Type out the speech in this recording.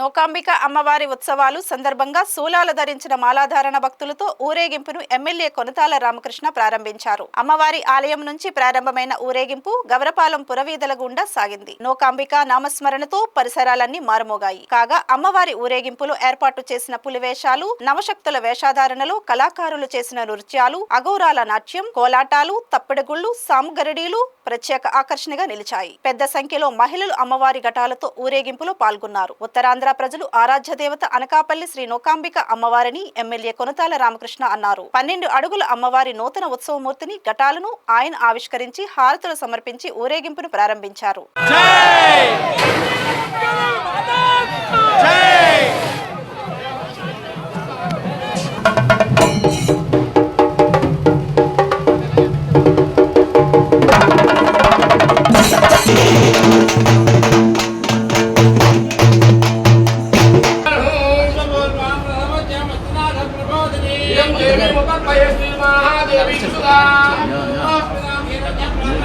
నూకాంబిక అమ్మవారి ఉత్సవాలు సందర్భంగా శూలాలు ధరించిన మాలాధారణ భక్తులతో ఊరేగింపును ఎమ్మెల్యే కొనతాల రామకృష్ణ ప్రారంభించారు. అమ్మవారి ఆలయం నుంచి ప్రారంభమైన ఊరేగింపు గవరపాలెం పురవీధుల గుండా సాగింది. నూకాంబిక నామస్మరణతో పరిసరాలన్నీ మారుమోగాయి. కాగా అమ్మవారి ఊరేగింపులో ఏర్పాటు చేసిన పులివేషాలు, నవశక్తుల వేషధారణలో కళాకారులు చేసిన నృత్యాలు, అఘోరాల నాట్యం, కోలాటాలు, తప్పెడగుళ్లు, సాముగరడీలు ప్రత్యేక ఆకర్షణగా నిలిచాయి. పెద్ద సంఖ్యలో మహిళలు అమ్మవారి ఘటాలతో ఊరేగింపులో పాల్గొన్నారు. ఉత్తరాంధ్ర ప్రజలు ఆరాధ్య దేవత అనకాపల్లి శ్రీ నూకాంబిక అమ్మవారిని ఎమ్మెల్యే కొనతాల రామకృష్ణ అన్నారు. 12 అడుగుల అమ్మవారి నూతన ఉత్సవమూర్తిని ఘటాలను ఆయన ఆవిష్కరించి హారతులు సమర్పించి ఊరేగింపును ప్రారంభించారు. देवी महादेवी सुधा